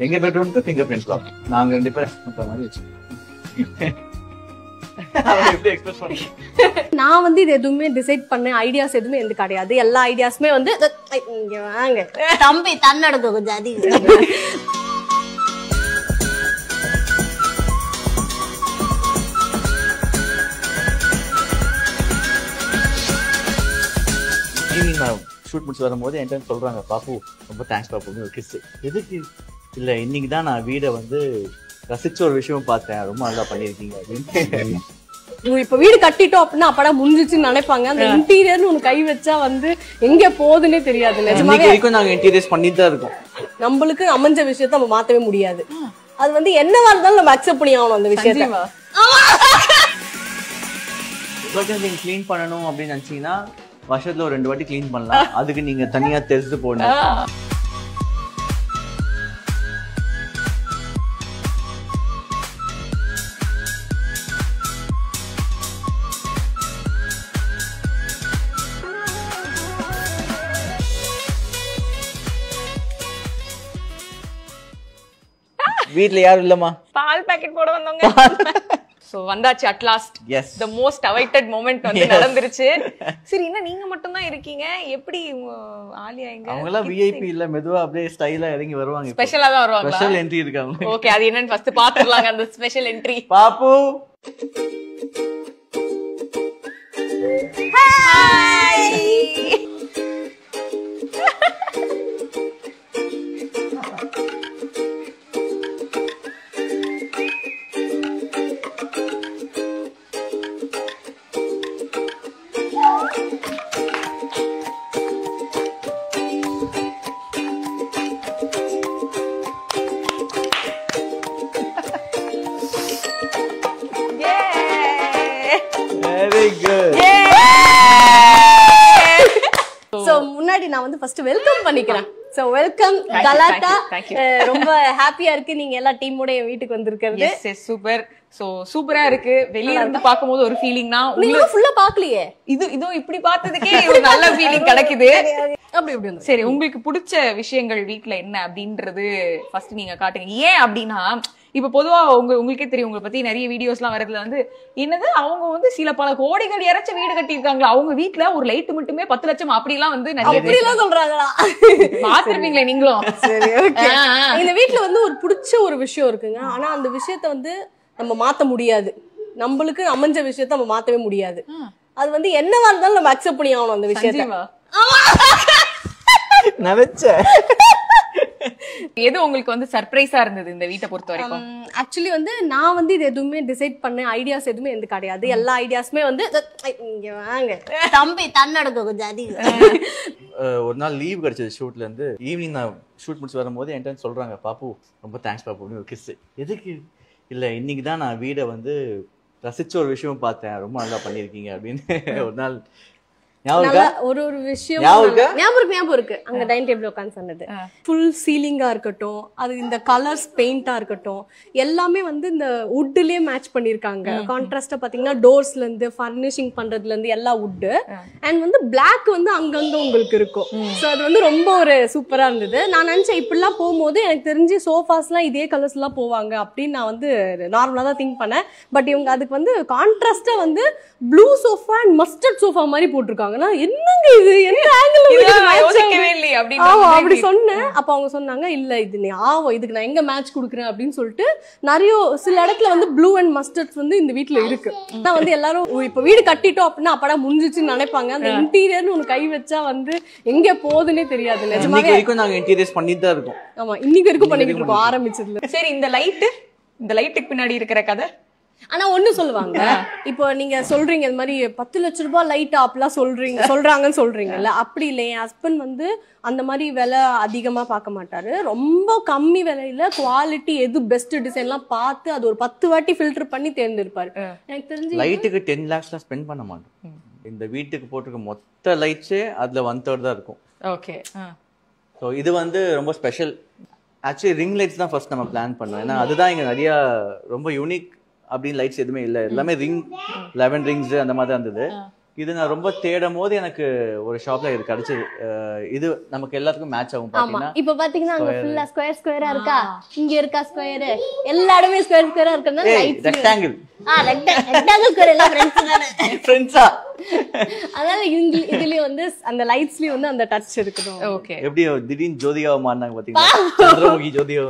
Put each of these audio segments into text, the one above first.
எங்க பெட்ரூம்க்கு finger prints lock. நாங்க ரெண்டு பேரும் அந்த மாதிரி வச்சிருக்கோம். எப்படி எக்ஸ்பிரஸ் பண்ணுங்க? நான் வந்து இது எதுவுமே டிசைட் பண்ண ஐடியாஸ் எதுவுமே எந்த கிடையாது. எல்லா ஐடியாஸுமே வந்து இங்க வாங்க தம்பி தன்னடக்க கொஞ்சம் அதிகம். ஈவினிங் நான் ஷூட் முடிச்சு வரும்போது என்கிட்ட சொல்றாங்க, பாப்பு ரொம்ப தேங்க்ஸ் பாப்புன்னு ஒரு கிஸ். எதுக்கு? இல்ல இன்னைக்கு தான் நான் வீடை வந்து ரசிச்ச ஒரு விஷயம் பார்த்தேன், ரொம்ப நல்லா பண்ணிருக்கீங்க அப்படின்னு. இப்ப வீடு கட்டிட்டோம் அப்படின்னா அப்படா முடிஞ்சிச்சுன்னு நினைப்பாங்க. அந்த இன்டீரியர்னு ஒண்ணு கை வச்சா வந்து எங்க போகுதுன்னே தெரியாது. நிஜமாவே வரைக்கும் நாங்க இன்டீரியர்ஸ் பண்ணிட்டு தான் இருக்கோம். நம்மளுக்கு அமைஞ்ச விஷயத்த நம்ம மாத்தவே முடியாது. அது வந்து என்னவா இருந்தாலும் நம்ம அக்செப்ட் பண்ணி ஆகணும் அந்த விஷயத்த. நீங்க கிளீன் பண்ணணும் அப்படின்னு நினைச்சீங்கன்னா வருஷத்துல ஒரு 2 வாட்டி கிளீன் பண்ணலாம். அதுக்கு நீங்க தனியா டெஸ்ட் போடணும். வீட்ல யாரும் இல்லம்மா, பால் பாக்கெட் போட வந்தவங்க. சோ வந்தாச்சு at last. the most awaited moment வந்து நடந்துருச்சு. சரி, என்ன நீங்க மட்டும் தான் இருக்கீங்க? எப்படி ஆலியா எங்க? அவங்க எல்லாம் விஐபி இல்ல, மெதுவா அப்படியே ஸ்டைலா இறங்கி வருவாங்க. ஸ்பெஷலா தான் வருவாங்க. ஸ்பெஷல் என்ட்ரி இருக்காங்க. ஓகே, அது என்னன்னு ஃபர்ஸ்ட் பாத்துறலாங்க அந்த ஸ்பெஷல் என்ட்ரி. பாப்பு ஹாய். Very good. சோ முன்னாடி நான் வந்து ஃபர்ஸ்ட் வெல்கம் பண்ணிக்கிறேன். சோ வெல்கம் கலாட்டா. ரொம்ப ஹாப்பியா இருக்கு நீங்க எல்லா டீமோட என் வீட்டுக்கு வந்திருக்கிறது. Yes super. சோ சூப்பரா இருக்கு. வெளிய இருந்து பாக்கும்போது ஒரு ஃபீலிங்னா நீங்க ஃபுல்லா பாக்கலையே. இதோ இப்படி பார்த்ததுக்கே ஒரு நல்ல ஃபீலிங் கிடைக்குது. அப்படி அப்படி வந்து சரி, உங்களுக்கு பிடிச்ச விஷயங்கள் வீட்ல என்ன அப்படின்றது ஃபர்ஸ்ட் நீங்க காட்டுங்க. ஏன் அப்படின்னா இப்ப பொதுவா உங்களுக்கே தெரியும், உங்களை பத்தி நிறைய வீடியோஸ் எல்லாம் வரதுல வந்து என்னது அவங்க வந்து சில பல கோடிகள் இறைச்ச வீடு கட்டி இருக்காங்களா, அவங்க வீட்டுல ஒரு லைட் மட்டுமே 10 லட்சம் அப்படிலாம் வந்து நிறைய சொல்றாங்களா பாத்துருப்பீங்களே நீங்களும். சரி, ஓகே. இந்த வீட்ல வந்து ஒரு பிடிச்ச ஒரு விஷயம் இருக்குங்க. ஆனா அந்த விஷயத்த வந்து நம்ம மாத்த முடியாது. நம்மளுக்கு அமைஞ்ச விஷயத்த நம்ம மாத்தவே முடியாது. அது வந்து என்னவா இருந்தாலும் நம்ம அக்செப்ட் பண்ணி ஆகணும் அந்த விஷயத்த. நினைச்சேன். எது உங்களுக்கு வந்து சர்ப்ரைஸா இருந்தது இந்த வீட்டை பொறுத்த வரைக்கும்? ஆக்சுவலி வந்து நான் வந்து இது எதுவுமே டிசைட் பண்ண ஐடியாஸ் எதுவுமே எந்த கிடையாது. எல்லா ஐடியாஸுமே வந்து இங்க வாங்க தம்பி தன்னடக்க கொஞ்சம் அதிகம். ஒரு நாள் லீவ் கிடைச்சது ஷூட்ல இருந்து. ஈவினிங் நான் ஷூட் முடிச்சு வரும்போது என்கிட்ட சொல்றாங்க, பாப்பு ரொம்ப தேங்க்ஸ் பாப்புன்னு ஒரு கிஸ். எதுக்கு? இல்ல இன்னைக்கு தான் நான் வீடை வந்து ரசிச்ச ஒரு விஷயம் பார்த்தேன், ரொம்ப நல்லா பண்ணிருக்கீங்க அப்படின்னு. ஒரு நாள் ஒரு விஷயம் ஞாபகம் இருக்கு. அங்க டைனிங் டேபிள் உட்காந்து சொன்னது ஃபுல் சீலிங்கா இருக்கட்டும், அது இந்த கலர்ஸ் பெயிண்டா இருக்கட்டும், எல்லாமே வந்து இந்த வுட்லயே மேட்ச் பண்ணிருக்காங்க. கான்ட்ராஸ்டா பாத்தீங்கன்னா டோர்ஸ்ல இருந்து ஃபர்னிஷிங் பண்றதுல இருந்து எல்லா வுட் அண்ட் வந்து பிளாக் வந்து அங்கங்க உங்களுக்கு இருக்கும். சோ அது வந்து ரொம்ப ஒரு சூப்பரா இருந்தது. நான் நினைச்சேன் இப்படிலாம் போகும்போது எனக்கு தெரிஞ்சு சோஃபாஸ் எல்லாம் இதே கலர்ஸ் எல்லாம் போவாங்க அப்படின்னு நான் வந்து நார்மலா தான் திங்க் பண்ணேன். பட் இவங்க அதுக்கு வந்து கான்ட்ராஸ்டா வந்து blue sofa and mustard sofa மாதிரி போட்டிருக்காங்க. என்னங்க இது, என்ன ஆங்கிள் அப்படி சொன்னேன். அப்ப அவங்க சொன்னாங்க, இல்ல இது நீ இதுக்கு நான் எங்க மேட்ச் குடுக்குறேன் அப்படின்னு சொல்லிட்டு நிறைய சில இடத்துல வந்து ப்ளூ அண்ட் மஸ்டர்ட் வந்து இந்த வீட்டுல இருக்கு. நான் வந்து எல்லாரும் இப்ப வீடு கட்டிட்டோம் அப்படின்னா அப்படா முடிஞ்சிச்சுன்னு நினைப்பாங்க. அந்த இன்டீரியர்னு ஒண்ணு கை வச்சா வந்து எங்க போகுதுன்னே தெரியாது. நிஜமாவே நாங்க இன்டீரியர்ஸ் பண்ணிட்டு தான் இருக்கோம். ஆமா, இன்னைக்கு வரைக்கும் பண்ணிட்டு இருக்கோம் ஆரம்பிச்சதுல. சரி, இந்த லைட்டுக்கு பின்னாடி இருக்கிற கதை. ஆனா ஒண்ணு சொல்லுவாங்க, இப்போ நீங்க சொல்றீங்க இந்த மாதிரி 10 லட்சம் ரூபாய் லைட் அப்படிலாம் சொல்றாங்கன்னு சொல்றீங்கல்ல, அப்படி இல்லை. என் ஹஸ்பண்ட் வந்து அந்த மாதிரி விலை அதிகமா பார்க்க மாட்டாரு. ரொம்ப கம்மி விலையில குவாலிட்டி எது பெஸ்ட் டிசைன்லாம் பார்த்து அது ஒரு 10 வாட்டி ஃபில்டர் பண்ணி தேர்ந்தெடுப்பாரு. எனக்கு தெரிஞ்சு லைட்டுக்கு 10 lakhs ஸ்பெண்ட் பண்ண மாட்டோம். இந்த வீட்டுக்கு போட்டிருக்க மொத்த லைட்ஸே அதுல 1/3 தான் இருக்கும். ஓகே. ஸோ இது வந்து ரொம்ப ஸ்பெஷல். ஆக்சுவலி ரிங் லைட்ஸ் தான் ஃபர்ஸ்ட் நம்ம பிளான் பண்ணோம். ஏன்னா அதுதான் இங்க நிறைய ரொம்ப யூனிக் அப்படின்னு லைட்ஸ் எதுவுமே இல்லை. எல்லாமே ரிங் 11 ரிங்ஸ் அந்த மாதிரி தான் இருந்தது. இது நான் ரொம்ப தேடும் போது எனக்கு ஒரு ஷாப்ல இது கிடைச்சது. இது நமக்கு எல்லாத்துக்கும் மேட்ச் ஆகும் பாத்தீங்கன்னா. இப்ப பாத்தீங்கன்னா அங்க ஃபுல்லா ஸ்கொயரா இருக்கா, இங்க இருக்கா ஸ்கொயர், எல்லா இடமே ஸ்கொயரா இருக்கறதுனால லைட்ஸ் ரெக்டாங்கிள் ரெக்டாங்கிள் ஸ்கொயர் எல்லாம் ஃப்ரெண்ட்ஸ் தானே ஃப்ரெண்ட்ஸா. அதனால இதுலயே வந்து அந்த லைட்ஸ்லயே வந்து அந்த டச் இருக்குது. ஓகே. எப்படி திடீர்னு ஜோதிகாவை மாறினாங்க பாத்தீங்களா, சந்திரமுகி ஜோதிகா.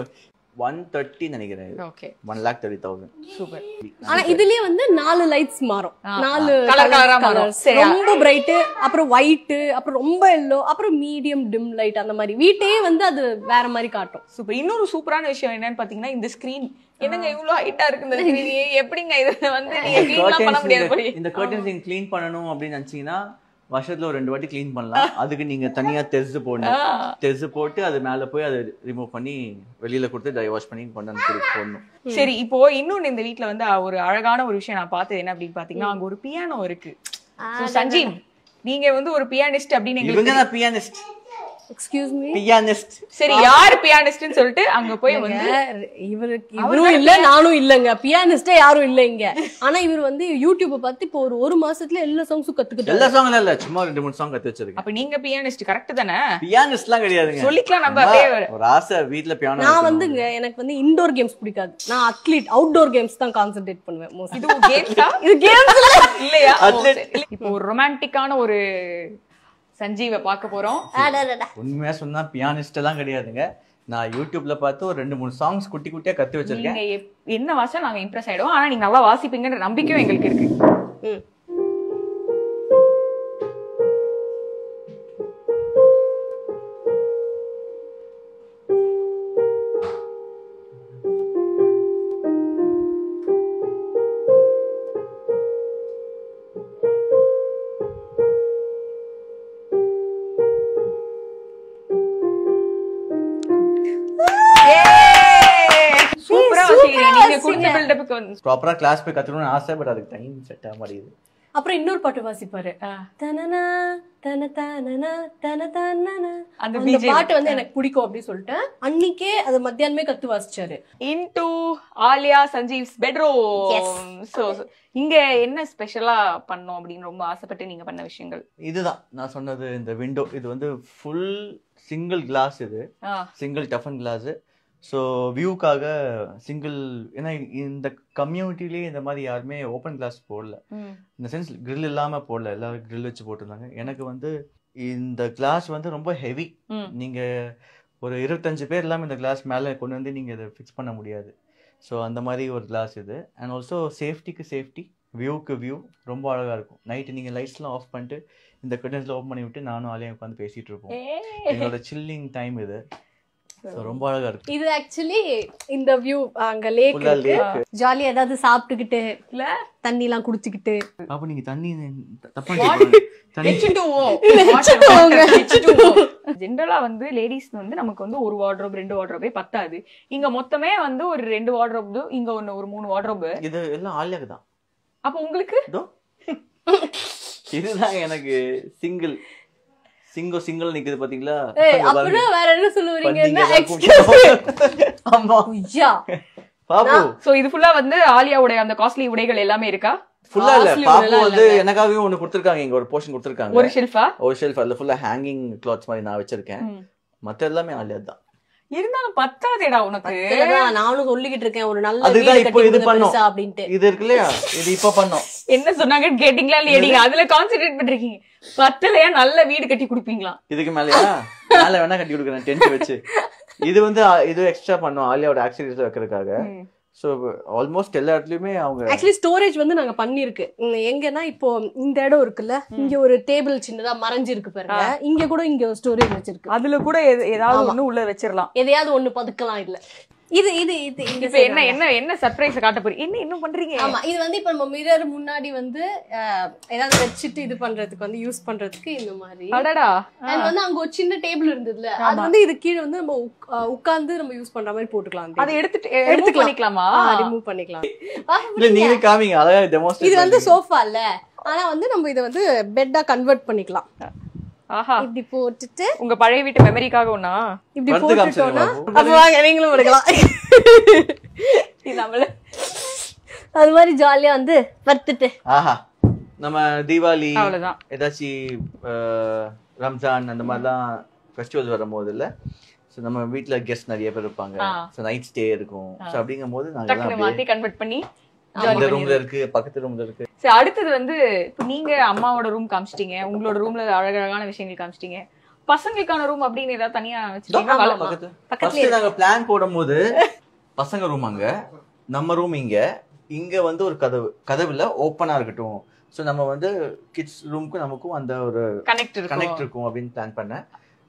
130 நினைக்கிறேன். ஓகே. 1,30,000. சூப்பர். ஆனா இதுலயே வந்து 4 லைட்ஸ் மாறும், 4 கலரா மாறும். ரொம்ப பிரைட், அப்புறம் ஒயிட், அப்புறம் ரொம்ப எல்லோ, அப்புறம் மீடியம் டிம் லைட், அந்த மாதிரி வீட்டையே வந்து அது வேற மாதிரி காட்டும். சூப்பர். இன்னொரு சூப்பரான விஷயம் என்னன்னு பாத்தீங்கன்னா இந்த ஸ்கிரீன். என்னங்க இவ்வளவு ஹைட்டா இருக்கு இந்த ஸ்கிரீன், எப்படிங்க இது வந்து நீங்க க்ளீன் பண்ண முடியாது? இந்த கர்டன்ஸ் நீங்க க்ளீன் பண்ணனும் அப்படி நினைச்சீங்கன்னா வருஷத்துல ஒரு 2 வாட்டி க்ளீன் பண்ணலாம். அதுக்கு நீங்க தனியா தெஸ் போடணும். தெஸ் போட்டு அது மேல போய் அதை ரிமூவ் பண்ணி வெளியில கொடுத்து ட்ரை வாஷ் பண்ணி கொண்டு வந்து போடணும். சரி, இப்போ இன்னொன்னு இந்த வீட்ல வந்து ஒரு அழகான ஒரு விஷயம் நான் பார்த்தது என்ன அப்படின்னு பாத்தீங்கன்னா அங்க ஒரு பியானோ இருக்கு. சஞ்சீவ், நீங்க வந்து ஒரு பியானிஸ்ட் அப்படின்னு இவங்க தான் பியானிஸ்ட். Excuse me, pianist. சரி, யார் பியானிஸ்ட்னு சொல்லிட்டு அங்க போய் வந்து இவரும் இல்ல நானும் இல்லங்க, பியானிஸ்டே யாரும் இல்ல இங்க. ஆனா இவர் வந்து யூடியூப் பார்த்து இப்போ ஒரு மாசத்துல எல்லா சாங்ஸும் கத்துக்கிட்டாரு. எல்லா சாங்கும் இல்ல, சும்மா 2-3 சாங் கத்து வச்சிருக்கேன். அப்ப நீங்க பியானிஸ்ட் கரெக்ட் தானே? பியானிஸ்ட்லாம் கிடையாதுங்க, சொல்லிக்கலாம் நம்ம அப்படியே ஒரு ஆசை வீட்ல பியானோ. நான் வந்துங்க எனக்கு வந்து இன்டோர் கேம்ஸ் பிடிக்காது, நான் அத்லீட் அவுட்டோர் கேம்ஸ் தான் கான்சென்ட்ரேட் பண்ணுவேன் மோஸ்ட். இது கேம்ஸா? இது கேம்ஸ் இல்லையா? இப்போ ஒரு ரொமான்டிக்கான ஒரு சஞ்சீவை பார்க்க போறோம். உண்மையா சொன்னா பியானிஸ்ட் எல்லாம் கிடையாதுங்க. நான் யூடியூப்ல பார்த்து ஒரு 2-3 சாங்ஸ் குட்டி குட்டியா கத்து வச்சிருக்கேன். நீங்க என்ன வாசம் நாங்க இம்ப்ரெஸ் ஆயிடுவோம். ஆனா நீங்க நல்லா வாசிப்பீங்கன்ற நம்பிக்கையும் எங்களுக்கு இருக்கு. ப்ராப்பரா கிளாஸ் போய் கத்துக்கணும்னு ஆசை, பட் அதுக்கு டைம் செட் ஆக மாட்டேங்குது. அப்புறம் இன்னொரு பாட்டு வாசிப்பாரு, தனனா தன தனனா தன தனனா. அந்த பாட்டு வந்து எனக்கு பிடிக்கும் அப்படி சொல்லிட்டு அன்னைக்கே அது மத்தியானமே கத்து வாசிச்சாரு. Into Aliya Sanjeev's bedroom. So இங்க என்ன ஸ்பெஷலா பண்ணோம் அப்படின்னு ரொம்ப ஆசைப்பட்டு நீங்க பண்ண விஷயங்கள் இதுதான் நான் சொன்னது. இந்த விண்டோ இது வந்து ஃபுல் சிங்கிள் கிளாஸ், இது சிங்கிள் டஃபன் கிளாஸ். ஸோ வியூக்காக சிங்கிள், ஏன்னா இந்த கம்யூனிட்டிலேயே இந்த மாதிரி யாருமே ஓப்பன் கிளாஸ் போடல, இந்த சென்ஸ் கிரில் இல்லாமல் போடல, எல்லாரும் கிரில் வச்சு போட்டிருந்தாங்க. எனக்கு வந்து இந்த கிளாஸ் வந்து ரொம்ப ஹெவி. நீங்கள் ஒரு 25 பேர் இல்லாமல் இந்த கிளாஸ் மேலே கொண்டு வந்து நீங்கள் இதை ஃபிக்ஸ் பண்ண முடியாது. ஸோ அந்த மாதிரி ஒரு கிளாஸ் இது. அண்ட் ஆல்சோ சேஃப்டிக்கு சேஃப்டி, வியூக்கு வியூ ரொம்ப அழகாக இருக்கும். நைட்டு நீங்கள் லைட்ஸ்லாம் ஆஃப் பண்ணிட்டு இந்த கர்டன்ஸ்ல ஓப்பன் பண்ணி விட்டு நானும் ஆலையும் உட்காந்து பேசிகிட்டு இருப்போம். எங்களோட சில்லிங் டைம் இது. ரொம்ப அழகா இருக்கு. இது ஆக்சுவலி இந்த வியூ அங்க லேக் இருக்கு, ஜாலியா ஏதாவது சாப்பிட்டுக்கிட்டு இல்ல தண்ணி எல்லாம் குடிச்சிக்கிட்டு. அப்ப நீங்க தண்ணி ஜெனரலா வந்து லேடிஸ் வந்து நமக்கு வந்து ஒரு வார்ட்ரோப் 2 வார்ட்ரோபே பத்தாது. இங்க மொத்தமே வந்து ஒரு 2 வார்ட்ரோப், இங்க ஒன்னு ஒரு 3 வார்ட்ரோப். இது எல்லாம் ஆலியாக்கு தான். அப்ப உங்களுக்கு இதுதான் எனக்கு சிங்கிள் சிங்கிள் நிக்குது பாத்தீங்களா? அப்படியே வேற என்ன சொல்லுவீங்க? ஆமா ஐயா பாபு. சோ இது ஃபுல்லா வந்து ஆலியாவுடைய அந்த காஸ்ட்லி உடைகள் எல்லாமே இருக்கா? ஃபுல்லா இல்ல, பாபு வந்து எனக்காகவே ஒன்னு கொடுத்திருக்காங்க, இங்க ஒரு போர்ஷன் கொடுத்திருக்காங்க. ஒரு ஷெல்ஃபா? ஒரு ஷெல்ஃப், அதுல ஃபுல்லா ஹேங்கிங் கிளாத்ஸ் மாதிரி நான் வச்சிருக்கேன். மத்த எல்லாமே ஆலியா தான். இருந்தாலும் பத்தாதேடா உனக்கு. நானும் சொல்லிக்கிட்டு இருக்கேன் ஒரு நல்ல அதுதான் இப்போ இது பண்ணோம் அப்படின்ட்டு. இது இருக்கு இல்லையா, இது இப்ப பண்ணோம். என்ன சொன்னாங்க கேட்டிங்களா இல்லையா? நீங்க அதுல கான்சென்ட்ரேட் பண்றீங்க. பத்தலையா நல்ல வீடு கட்டி குடுப்பீங்களா? இதுக்கு மேலயா மேல வேணா கட்டி கொடுக்குறேன் டென்ட் வச்சு. இது வந்து இது எக்ஸ்ட்ரா பண்ணோம் ஆலியாவோட ஆக்சசரிஸ் வைக்கிறதுக்காக. சோ ஆல்மோஸ்ட் எல்லா இடத்துலயுமே அவங்க ஆக்சுவலி ஸ்டோரேஜ் வந்து நாங்க பண்ணிருக்கு. எங்கன்னா இப்போ இந்த இடம் இருக்குல்ல, இங்க ஒரு டேபிள் சின்னதா மறைஞ்சிருக்கு பாருங்க, இங்க கூட இங்க ஸ்டோரேஜ் வச்சிருக்கு. அதுல கூட ஏதாவது ஒண்ணு உள்ள வச்சிரலாம், எதையாவது ஒண்ணு பதுக்கலாம். இல்ல இது இது இது இப்ப என்ன என்ன என்ன சர்ப்ரைஸ் காட்ட போறீங்க? என்ன இன்னும் பண்றீங்க? ஆமா, இது வந்து இப்ப நம்ம மிரர் முன்னாடி வந்து ஏதாவது வச்சிட்டு இது பண்றதுக்கு வந்து யூஸ் பண்றதுக்கு இந்த மாதிரி. அடடா. அது வந்து அங்க ஒரு சின்ன டேபிள் இருந்ததுல, அது வந்து இது கீழ வந்து நம்ம உட்கார்ந்து நம்ம யூஸ் பண்ற மாதிரி போட்டுக்கலாம். அதை எடுத்து பண்ணிக்கலாமா? ரிமூவ் பண்ணிக்கலாம். இல்ல நீங்க காமிங்க அழகா டெமோன்ஸ்ட்ரேட். இது வந்து சோஃபா இல்ல, ஆனா வந்து நம்ம இத வந்து பெட்டா கன்வெர்ட் பண்ணிக்கலாம். ஆஹா, இப்படி போட்டுட்டு உங்க பழைய வீட்டு மெமரிக்காக ஒண்ணா இப்படி போட்டுட்டோம்னா அப்ப வாங்க நீங்களும் எடுக்கலாம். இது நம்மள அது மாதிரி ஜாலியா வந்து வர்த்துட்டு. ஆஹா, நம்ம தீபாவளி அவ்வளவுதான். ஏதாச்சும் ரம்ஜான் அந்த மாதிரிலாம் ஃபெஸ்டிவல்ஸ் வரும்போது இல்ல ஸோ நம்ம வீட்டுல கெஸ்ட் நிறைய பேர் இருப்பாங்க ஸோ நைட் ஸ்டே இருக்கும் ஸோ அப்படிங்கும் போது டக்குனு மாத்தி கன்வெர்ட் பண்ணி இந்த ரூம்ல இருக்கு பக்கத்து ரூம்ல இருக்கு. சரி, அடுத்தது வந்து இப்ப நீங்க அம்மாவோட ரூம் காமிச்சிட்டீங்க, உங்களோட ரூம்ல அழகழகான விஷயங்கள் காமிச்சிட்டீங்க. பசங்களுக்கான ரூம் அப்படின்னு ஏதாவது தனியா வச்சிருக்கீங்க? பக்கத்துல நாங்க பிளான் போடும்போது பசங்க ரூம் அங்க, நம்ம ரூம் இங்க வந்து ஒரு கதவுல ஓப்பனா இருக்கட்டும். ஸோ நம்ம வந்து கிட்ஸ் ரூமுக்கும் நமக்கும் அந்த ஒரு கனெக்ட் இருக்கும் அப்படின்னு பிளான் பண்ணேன்.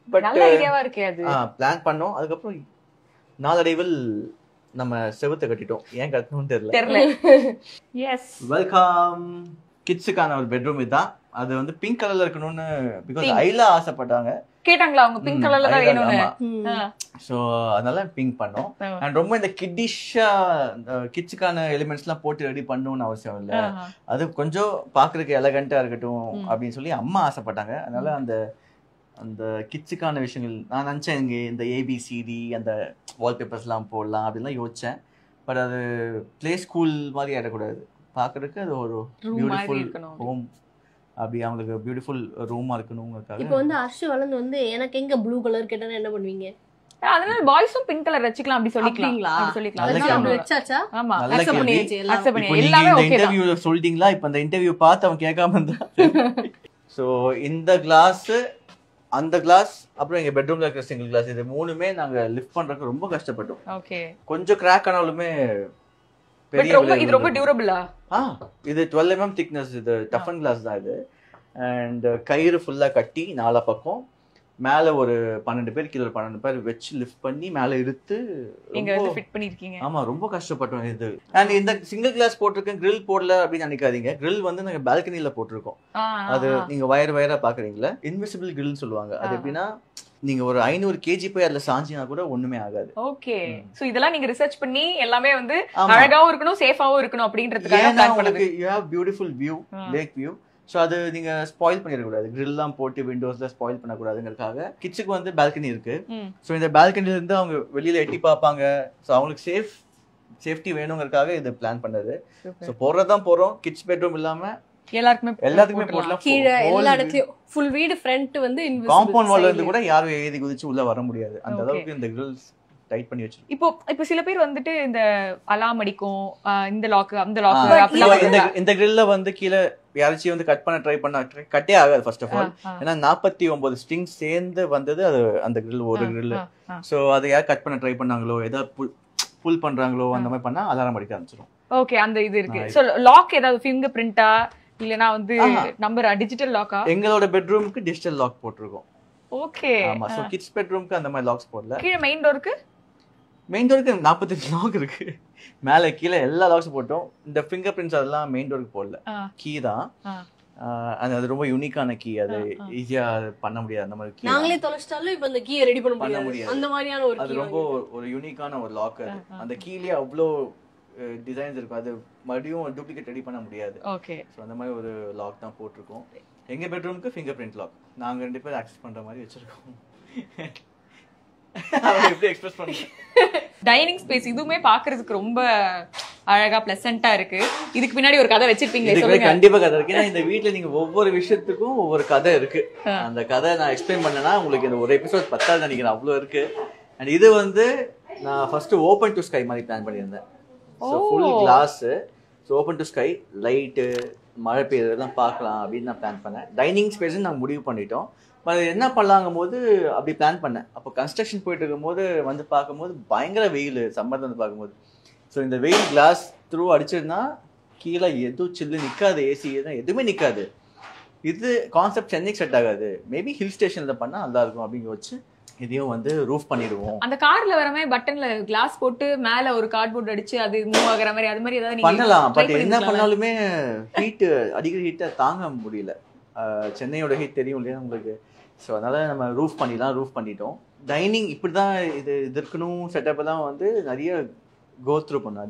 பட் நல்ல ஐடியாவா இருக்கே அது. பிளான் பண்ணோம். அதுக்கப்புறம் நாளடைவில் நம்ம செவுத்தை கட்டிட்டோம். ஏன் கட்டணும்னு தெரியல. S, welcome. கிட்ஸுக்கான ஒரு பெட்ரூம் இதுதான். அது வந்து பிங்க் கலர்ல இருக்கணும்னு பிகாஸ் ஐலா ஆசைப்பட்டாங்க. கேட்டாங்களா அவங்க பிங்க் கலர்ல தான் வேணும்னு? சோ அதனால பிங்க் பண்ணோம். அண்ட் ரொம்ப இந்த கிட்டிஷா கிட்ஸுக்கான எலிமெண்ட்ஸ் எல்லாம் போட்டு ரெடி பண்ணணும்னு அவசியம் இல்ல. அது கொஞ்சம் பாக்குறதுக்கு எலகண்டா இருக்கட்டும் அப்படின்னு சொல்லி அம்மா ஆசைப்பட்டாங்க. அதனால அந்த அந்த கிட்ஸுக்கான விஷயங்கள் நான் நினைச்சேன் இங்க இந்த ஏபிசிடி அந்த வால்பேப்பர்ஸ் எல்லாம் போடலாம் அப்படின்லாம் யோசிச்சேன். பட் அது பிளே ஸ்கூல் மாதிரி ஆயிடக்கூடாது. பாக்குறதுக்கு அது ஒரு பியூட்டிஃபுல் ஹோம், அப்படி அவங்களுக்கு பியூட்டிஃபுல் ரூமா இருக்கணும்ங்கிறதுக்காக. இப்போ வந்து அர்ஷு வளர்ந்து வந்து எனக்கு எங்க ப்ளூ கலர் கேட்டா என்ன பண்ணுவீங்க? அதனால பாய்ஸும் பிங்க் கலர் வச்சுக்கலாம் அப்படி சொல்லிக்கலாம். வெச்சாச்சா? ஆமா, அக்செப்ட் பண்ணியாச்சு எல்லாம். அக்செப்ட் பண்ணி எல்லாமே ஓகே தான். இன்டர்வியூல சொல்லிட்டீங்களா? இப்போ அந்த இன்டர்வியூ பார்த்து அவன் கேட்காம இருந்தா. சோ இந்த கிளாஸ் அந்த கிளாஸ் அப்புறம் எங்க பெட்ரூம்ல இருக்கிற சிங்கிள் கிளாஸ் இது மூணுமே நாங்க லிஃப்ட் பண்றதுக்கு ரொம்ப கஷ்டப்பட்டோம். ஓகே, கொஞ்சம் கிராக் ஆனாலுமே பெரிய இது ரொம்ப டியூரபிளா? இது 12 mm திக்னஸ். இது டஃபன் கிளாஸ் தான் இது. அண்ட் கயிறு ஃபுல்லா கட்டி நாலா பக்கம் மேல ஒரு 12 பேர் கீழே 12 பேர் வச்சு லிஃப்ட் பண்ணி மேல இழுத்து நீங்க வந்து ஃபிட் பண்ணிருக்கீங்க. ஆமா, ரொம்ப கஷ்டப்பட்டோம் இது. அண்ட் இந்த சிங்கிள் கிளாஸ் போட்டிருக்கேன், கிரில் போடல அப்படின்னு நினைக்காதீங்க. கிரில் வந்து நாங்க பால்கனில போட்டிருக்கோம். அது நீங்க வயரா பாக்குறீங்களா? இன்விசிபிள் கிரில் சொல்லுவாங்க. அது எப்படின்னா நீங்க ஒரு 500 kg போய் அதுல சாஞ்சினா கூட ஒண்ணுமே ஆகாது. ஓகே, சோ இதெல்லாம் நீங்க ரிசர்ச் பண்ணி எல்லாமே வந்து அழகாவும் இருக்கணும், சேஃபாவும் இருக்கணும் அப்படின்றதுக்காக பிளான் பண்ணது. you have beautiful view, lake view. So அது நீங்க ஸ்பாயில் பண்ணிட கூடாது. கிரில் எல்லாம் போட்டு விண்டோஸ்ல ஸ்பாயில் பண்ண கூடாதுங்கிறதுக்காக கிட்ஸுக்கு வந்து பால்கனி இருக்கு. சோ இந்த பால்கனில இருந்து அவங்க வெளியில எட்டி பார்ப்பாங்க. சோ அவங்களுக்கு சேஃப்டி வேணுங்கிறதுக்காக இது பிளான் பண்ணது. சோ போறதான் போறோம். கிட்ஸ் பெட்ரூம் இல்லாம எல்லாத்துக்குமே போடலாம். கீழே எல்லா இடத்துலயும் ஃபுல் வீடு ஃப்ரண்ட் வந்து காம்பவுண்ட் வால்ல இருந்து கூட யாரும் ஏறி குதிச்சு உள்ள வர முடியாது. அந்த அளவுக்கு இந்த கிரில்ஸ் டைட் பண்ணி வச்சிருக்கோம். இப்போ சில பேர் வந்துட்டு இந்த அலாம் அடிக்கும், இந்த லாக் அந்த லாக், இந்த கிரில்ல வந்து கீழே யாராச்சும் வந்து கட் பண்ண ட்ரை பண்ணா கட்டே ஆகாது. ஃபர்ஸ்ட் ஆஃப் ஆல் ஏன்னா 49 ஸ்ட்ரிங் சேர்ந்து வந்தது அது அந்த கிரில் ஒரு கிரில். சோ அதை யார் கட் பண்ண ட்ரை பண்ணாங்களோ ஏதாவது புல் பண்றாங்களோ அந்த மாதிரி பண்ணா அலாரம் அடிக்க ஆரம்பிச்சிடும். ஓகே, அந்த இது இருக்கு. சோ லாக் ஏதாவது ஃபிங்கர் பிரிண்டா இல்லனா வந்து நம்பர் டிஜிட்டல் லாக்கா? எங்களோட பெட்ரூமுக்கு டிஜிட்டல் லாக் போட்டுருக்கோம். ஓகே, ஆமா. சோ கிட்ஸ் பெட்ரூமுக்கு அந்த மாதிரி லாக்ஸ் போடல. கீழ மெயின் டோருக்கு 45 லாக் இருக்கு. மேல கீழ எல்லா லாக்ஸ் போட்டோம். இந்த ஃபிங்கர் பிரிண்ட்ஸ் அதெல்லாம் மெயின் டோருக்கு போடல. கீ தான். அது ரொம்ப யூனிக்கான கீ. அது ஈஸியா பண்ண முடியாது. அந்த மாதிரி கீ நாங்களே தொலைச்சிட்டாலும் இப்போ அந்த கீயை ரெடி பண்ண முடியாது. அந்த மாதிரியான ஒரு அது ரொம்ப ஒரு யூனிக்கான ஒரு லாக். அந்த கீலயே அவ்வளோ டிசைன்ஸ் இருக்கும். அது மறுபடியும் டூப்ளிகேட் ரெடி பண்ண முடியாது. ஓகே, சோ அந்த மாதிரி ஒரு லாக் தான் போட்டிருக்கோம். எங்க பெட்ரூமுக்கு ஃபிங்கர் பிரிண்ட் லாக் நாங்க 2 பேர் ஆக்சஸ் பண்ற மாதிரி வச்சிருக்கோம். எப்படி எக்ஸ்பிரஸ் பண்ணுங்க. டைனிங் ஸ்பேஸ் இதுவுமே பாக்குறதுக்கு ரொம்ப அழகா பிளசண்டா இருக்கு. இதுக்கு பின்னாடி ஒரு கதை வச்சிருப்பீங்களே, சொல்லுங்க. கண்டிப்பா கதை இருக்கு. ஏன்னா இந்த வீட்ல நீங்க ஒவ்வொரு விஷயத்துக்கும் ஒவ்வொரு கதை இருக்கு. அந்த கதை நான் எக்ஸ்பிளைன் பண்ணேன்னா உங்களுக்கு இந்த ஒரு எபிசோட் 10 நினைக்கிறேன், அவ்வளவு இருக்கு. அண்ட் இது வந்து நான் ஃபர்ஸ்ட் ஓபன் டு ஸ்கை மாதிரி பிளான் பண்ணியிருந்தேன். So full class, so open to sky, light, மழை பெய்யறதெல்லாம் பார்க்கலாம் அப்படின்னு நான் பிளான் பண்ணேன். டைனிங் ஸ்பேஸ்ன்னு நாங்கள் முடிவு பண்ணிட்டோம். அது என்ன பண்ணலாங்கும் போது அப்படி பிளான் பண்ணேன். அப்போ கன்ஸ்ட்ரக்ஷன் போயிட்டு இருக்கும்போது வந்து பார்க்கும்போது பயங்கர வெயில், சம்மர் வந்து பார்க்கும்போது. ஸோ இந்த வெயில் கிளாஸ் த்ரூ அடிச்சிருந்தா கீழே எதுவும் சில்லு நிற்காது, ஏசி எதுவுமே நிற்காது. இது கான்செப்ட் சென்னைக்கு செட் ஆகாது. மேபி ஹில் ஸ்டேஷனில் பண்ணால் நல்லா இருக்கும் அப்படின்னு வச்சு இதையும் வந்து ரூஃப் பண்ணிடுவோம். அந்த கார்ல வர மாதிரி பட்டன்ல கிளாஸ் போட்டு மேல ஒரு கார்ட்போர்ட் அடிச்சு அது மூவ் ஆகுற மாதிரி அது மாதிரி ஏதாவது பண்ணலாம். பட் என்ன பண்ணாலுமே ஹீட் அடிக்கிற ஹீட்டை தாங்க முடியல. சென்னையோட ஹீட் தெரியும் இல்லையா உங்களுக்கு. ஸோ அதனால நம்ம ரூஃப் பண்ணிட்டோம். டைனிங் இப்படிதான் இது இருக்கணும். செட்டப் எல்லாம் வந்து நிறைய கோ த்ரூ பண்ணும்.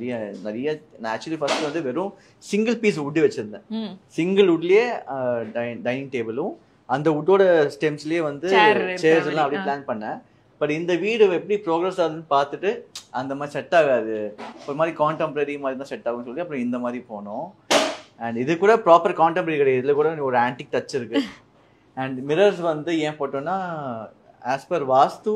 நிறைய நான் ஆக்சுவலி ஃபர்ஸ்ட் வந்து வெறும் சிங்கிள் பீஸ் வுட் வச்சிருந்தேன். சிங்கிள் வுட்லயே டைனிங் டேபிளும் அந்த வுட்டோட ஸ்டெம்ஸ்லயே வந்து சேர்ஸ் எல்லாம் அப்படியே பிளான் பண்ணேன். பட் இந்த வீடு எப்படி ப்ரோக்ரஸ் ஆகுதுன்னு பார்த்துட்டு அந்த மாதிரி செட் ஆகாது, ஒரு மாதிரி கான்டெம்பரரி மாதிரி தான் செட் ஆகும்னு சொல்லி அப்புறம் இந்த மாதிரி போனோம். அண்ட் இது கூட ப்ராப்பர் கான்டெம்பரரி கிடையாது, இதுல கூட ஒரு ஆன்டிக் டச் இருக்கு. அண்ட் மிரர்ஸ் வந்து ஏன் போட்டோம்னா ஆஸ் பர் வாஸ்து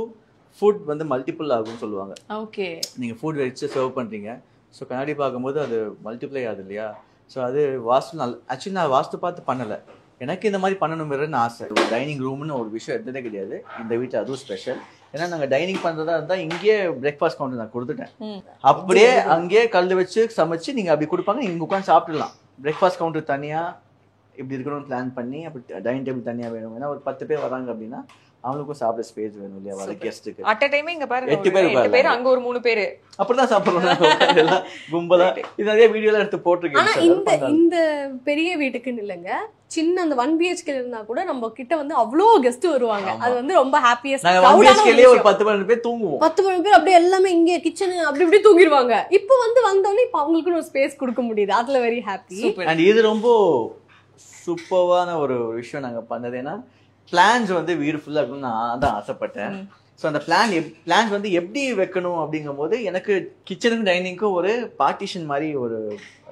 ஃபுட் வந்து மல்டிபிள் ஆகும்னு சொல்லுவாங்க. ஓகே, நீங்க ஃபுட் வச்சு சர்வ் பண்றீங்க, ஸோ கண்ணாடி பார்க்கும்போது அது மல்டிப்ளை ஆகுது இல்லையா. ஸோ அது வாஸ்து ஆக்சுவலி நான் வாஸ்து பார்த்து பண்ணலை, எனக்கு இந்த மாதிரி பண்ணணுங்கிறன்னு ஆசை. டைனிங் ரூம்னு ஒரு விஷயம் எதுனே கிடையாது இந்த வீட்டில், அதுவும் ஸ்பெஷல். ஏன்னா நாங்கள் டைனிங் பண்ணுறதா இருந்தால் இங்கேயே பிரேக்ஃபாஸ்ட் கவுண்டர் நான் கொடுத்துட்டேன், அப்படியே அங்கேயே கல் வச்சு சமைச்சு நீங்கள் அப்படி கொடுப்பாங்க, நீங்கள் உட்காந்து சாப்பிடலாம். பிரேக்ஃபாஸ்ட் கவுண்டர் தனியாக இப்படி இருக்கணும்னு பிளான் பண்ணி, அப்படி டைனிங் டேபிள் தனியாக வேணும். ஏன்னா ஒரு 10 பேர் வராங்க அப்படின்னா அவங்களுக்கும் சாப்பிட ஸ்பேஸ் வேணும் இல்லையா, வர கெஸ்ட்டுக்கு. அட் அ டைம் இங்க பாருங்க 8 பேர், அங்க ஒரு 3 பேர் அப்படிதான் சாப்பிடுறோம் எல்லாம் கும்பலா. இது நிறைய வீடியோலாம் எடுத்து போட்டிருக்கேன். இந்த பெரிய வீட்டுக்குன்னு இல்லைங்க, சின்ன அந்த 1 BHK இருந்தா கூட நம்ம கிட்ட வந்து அவ்வளோ கெஸ்ட் வருவாங்க. அது வந்து ரொம்ப ஹாப்பியஸ்ட். நாங்க 1 BHKலயே ஒரு 10-12 பேர் தூங்குவோம். 10-12 பேர் அப்படியே எல்லாமே இங்கே கிச்சன் அப்படி இப்படி தூங்கிடுவாங்க. இப்போ வந்து வந்தோடனே இப்போ அவங்களுக்கு ஒரு ஸ்பேஸ் கொடுக்க முடியுது, அதுல வெரி ஹாப்பி. அண்ட் இது ரொம்ப சூப்பரான ஒரு விஷயம் நாங்க பண்ணது. ஏன்னா பிளான்ஸ் வந்து வீடு ஃபுல்லா இருக்கணும்னு நான் தான் ஆசைப்பட்டேன். ஸோ அந்த பிளான்ஸ் வந்து எப்படி வைக்கணும் அப்படிங்கும் போது எனக்கு கிச்சனுக்கும் டைனிங்க்கும் ஒரு பார்ட்டிஷன் மாதிரி ஒரு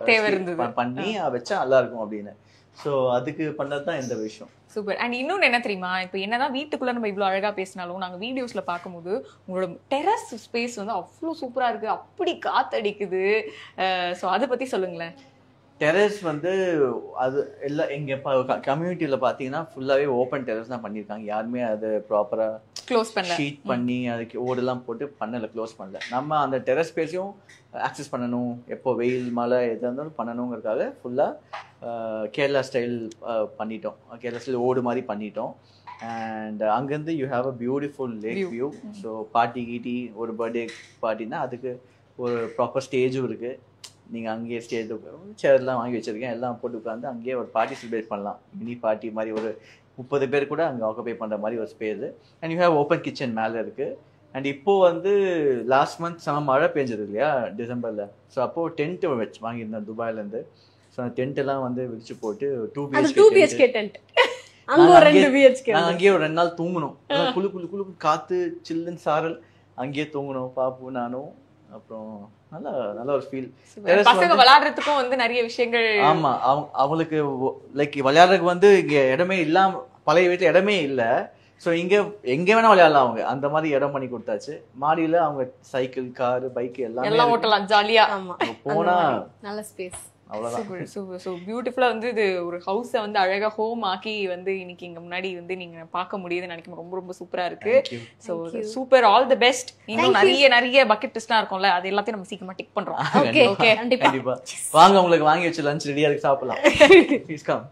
தேவை இருந்தது, பண்ணி வச்சா நல்லா இருக்கும் அப்படின்னு. ஸோ அதுக்கு பண்ணது தான் இந்த விஷயம். சூப்பர். அண்ட் இன்னொன்று என்ன தெரியுமா, இப்போ என்னதான் வீட்டுக்குள்ள நம்ம இவ்வளோ அழகா பேசினாலும் நாங்கள் வீடியோஸ்ல பார்க்கும்போது உங்களோட டெரஸ் ஸ்பேஸ் வந்து அவ்வளோ சூப்பரா இருக்கு, அப்படி காத்தடிக்குது. ஸோ அதை பத்தி சொல்லுங்களேன். டெரஸ் வந்து அது எல்லாம் எங்க கம்யூனிட்டியில பாத்தீங்கன்னா ஃபுல்லாவே ஓப்பன் டெரஸ் தான் பண்ணிருக்காங்க. யாருமே அது ப்ராப்பரா க்ளோஸ் பண்ணல, ஷீட் பண்ணி அதுக்கு ஓடெல்லாம் போட்டு பண்ணல, க்ளோஸ் பண்ணல. நம்ம அந்த டெரஸ் ஸ்பேஸையும் ஆக்சஸ் பண்ணணும், எப்போ வெயில் மழை எதாக இருந்தாலும் பண்ணணுங்கிறதுக்காக ஃபுல்லா கேரளா ஸ்டைல் பண்ணிட்டோம். கேரளா ஸ்டைல் ஓடு மாதிரி பண்ணிட்டோம். அண்ட் அங்கேருந்து you have a beautiful lake view. So party கீட்டி ஒரு பர்த்டே பார்ட்டினா அதுக்கு ஒரு ப்ராப்பர் ஸ்டேஜும் இருக்கு. நீங்கள் அங்கேயே ஸ்டேஜ் சேர்லாம் வாங்கி வச்சுருக்கேன், எல்லாம் போட்டு உட்காந்து அங்கேயே ஒரு பார்ட்டி செலிப்ரேட் பண்ணலாம். மினி பார்ட்டி மாதிரி ஒரு 30 பேர் கூட அங்கே ஆக்குபை பண்ணுற மாதிரி ஒரு space. And you have open kitchen மேலே இருக்குது. அண்ட் இப்போது வந்து லாஸ்ட் மந்த் செம மழை பெஞ்சது இல்லையா டிசம்பரில். ஸோ அப்போது டென்ட் வச்சு வாங்கியிருந்தேன் துபாயிலேருந்து. ஸோ அந்த டென்ட்டெல்லாம் வந்து விரிச்சு போட்டு 2 BHK டென்ட். நாங்கள் அங்கேயே ஒரு 2 நாள் தூங்கணும். குழு குழு குழு காற்று சில்லுன்னு சாரல், அங்கேயே தூங்கணும் பாப்பு நானும். அப்புறம் நல்ல ஒரு ஃபீல். பசங்க விளையாடுறதுக்கும் வந்து நிறைய விஷயங்கள். ஆமா, அவங்களுக்கு லைக் விளையாடுறதுக்கு வந்து இங்க இடமே இல்லாம, பழைய வீட்டுல இடமே இல்ல. ஸோ இங்க எங்க வேணா விளையாடலாம். அவங்க அந்த மாதிரி இடம் பண்ணி கொடுத்தாச்சு. மாடியில அவங்க சைக்கிள், காரு, பைக் எல்லாம் ஓட்டலாம் ஜாலியா. போனா நல்ல ஸ்பேஸ். பியூட்டிஃபுல்லா வந்து இது ஒரு ஹவுஸை வந்து அழகா ஹோம் ஆக்கி வந்து இன்னைக்கு இங்க முன்னாடி வந்து நீங்க பார்க்க முடியுதுன்னு நினைக்கும். ரொம்ப ரொம்ப சூப்பரா இருக்கு. So super, all the best. இன்னும் நிறைய பக்கெட் லிஸ்ட்லாம் இருக்கும்ல, அது எல்லாத்தையும் நம்ம சீக்கிரமா டிக் பண்றோம். கண்டிப்பா வாங்க, உங்களுக்கு வாங்கி வச்சு லஞ்ச் ரெடியா இருக்கு, சாப்பிடலாம். Please come.